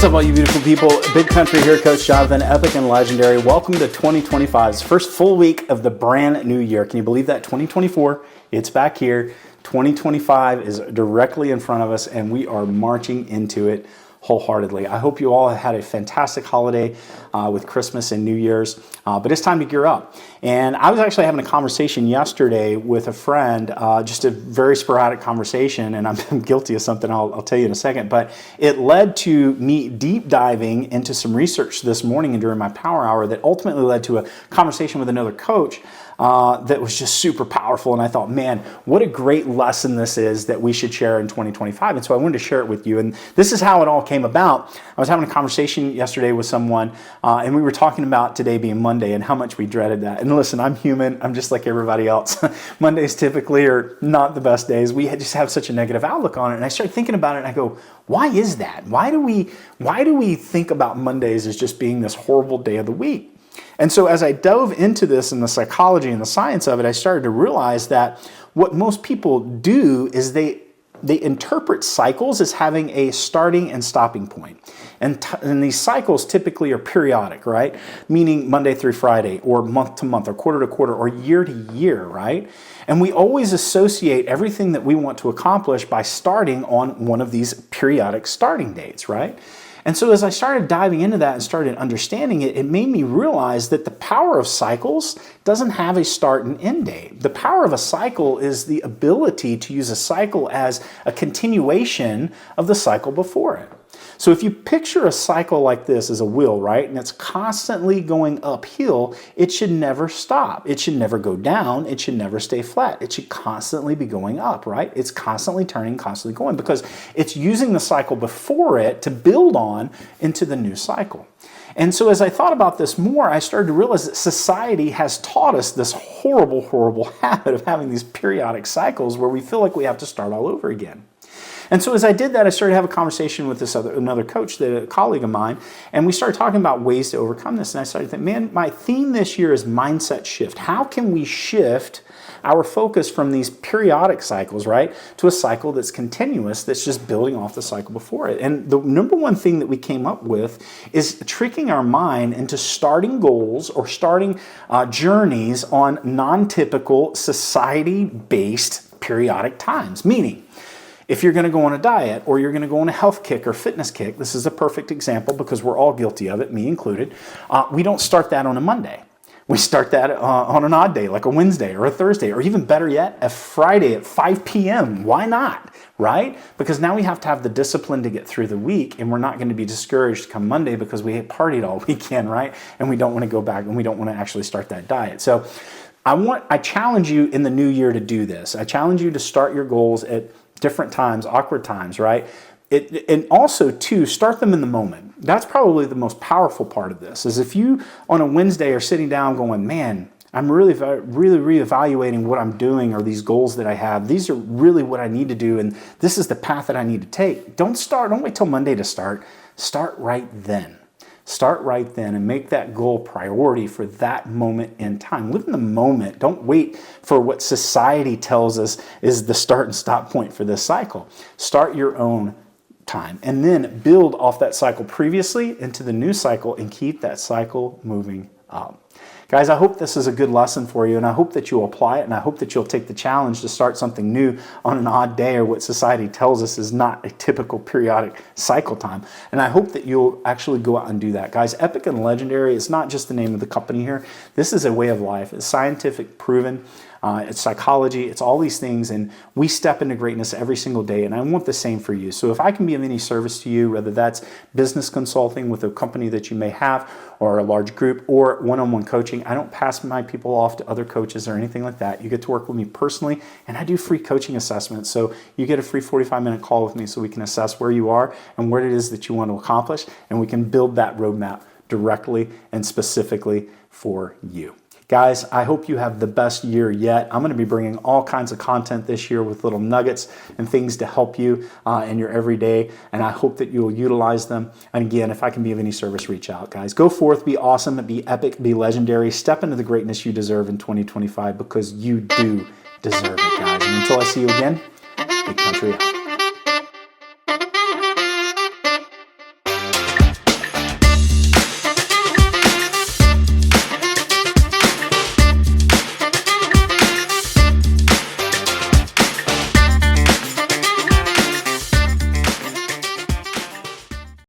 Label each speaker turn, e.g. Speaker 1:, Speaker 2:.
Speaker 1: What's up, all you beautiful people? Big Country here, Coach Jonathan, epic and legendary. Welcome to 2025's first full week of the brand new year. Can you believe that? 2024, it's back here. 2025 is directly in front of us, and we are marching into it wholeheartedly. I hope you all had a fantastic holiday with Christmas and New Year's, but it's time to gear up. And I was actually having a conversation yesterday with a friend, just a very sporadic conversation, and I'm guilty of something I'll tell you in a second, but it led to me deep diving into some research this morning and during my power hour that ultimately led to a conversation with another coach that was just super powerful. And I thought, man, what a great lesson this is that we should share in 2025. And so I wanted to share it with you. And this is how it all came about. I was having a conversation yesterday with someone, and we were talking about today being Monday and how much we dreaded that. And listen, I'm human. I'm just like everybody else. Mondays typically are not the best days. We just have such a negative outlook on it. And I started thinking about it, and I go, why is that? Why do we think about Mondays as just being this horrible day of the week? And so as I dove into this and the psychology and the science of it, I started to realize that what most people do is they interpret cycles as having a starting and stopping point. And these cycles typically are periodic, right? Meaning Monday through Friday, or month to month, or quarter to quarter, or year to year, right? And we always associate everything that we want to accomplish by starting on one of these periodic starting dates, right? And so as I started diving into that and started understanding it, it made me realize that the power of cycles doesn't have a start and end date. The power of a cycle is the ability to use a cycle as a continuation of the cycle before it. So if you picture a cycle like this as a wheel, right, and it's constantly going uphill, it should never stop. It should never go down. It should never stay flat. It should constantly be going up, right? It's constantly turning, constantly going, because it's using the cycle before it to build on into the new cycle. And so as I thought about this more, I started to realize that society has taught us this horrible, horrible habit of having these periodic cycles where we feel like we have to start all over again. And so as I did that, I started to have a conversation with another coach, a colleague of mine, and we started talking about ways to overcome this. And I started thinking, man, my theme this year is mindset shift. How can we shift our focus from these periodic cycles, right, to a cycle that's continuous, that's just building off the cycle before it? And the number one thing that we came up with is tricking our mind into starting goals or starting journeys on non-typical society-based periodic times, meaning if you're going to go on a diet or you're going to go on a health kick or fitness kick, this is a perfect example because we're all guilty of it, me included, we don't start that on a Monday. We start that on an odd day, like a Wednesday or a Thursday, or even better yet, a Friday at 5 p.m. Why not, right? Because now we have to have the discipline to get through the week, and we're not going to be discouraged come Monday because we partied all weekend, right? And we don't want to go back and we don't want to actually start that diet. So I challenge you in the new year to do this. I challenge you to start your goals at different times, awkward times, right? And also, too, start them in the moment. That's probably the most powerful part of this, is if you on a Wednesday are sitting down going, man, I'm really reevaluating what I'm doing or these goals that I have. These are really what I need to do, and this is the path that I need to take. Don't wait till Monday to start. Start right then. Start right then and make that goal priority for that moment in time. Live in the moment. Don't wait for what society tells us is the start and stop point for this cycle. Start your own time and then build off that cycle previously into the new cycle and keep that cycle moving up. Guys, I hope this is a good lesson for you, and I hope that you'll apply it, and I hope that you'll take the challenge to start something new on an odd day or what society tells us is not a typical periodic cycle time. And I hope that you'll actually go out and do that. Guys, Epic and Legendary is not just the name of the company here. This is a way of life. It's scientific, proven. It's psychology, it's all these things, and we step into greatness every single day, and I want the same for you. So if I can be of any service to you, whether that's business consulting with a company that you may have, or a large group, or one-on-one coaching, I don't pass my people off to other coaches or anything like that. You get to work with me personally, and I do free coaching assessments. So you get a free 45-minute call with me so we can assess where you are and what it is that you want to accomplish, and we can build that roadmap directly and specifically for you. Guys, I hope you have the best year yet. I'm going to be bringing all kinds of content this year with little nuggets and things to help you in your everyday, and I hope that you'll utilize them. And again, if I can be of any service, reach out, guys. Go forth, be awesome, be epic, be legendary. Step into the greatness you deserve in 2025 because you do deserve it, guys. And until I see you again, Big Country out.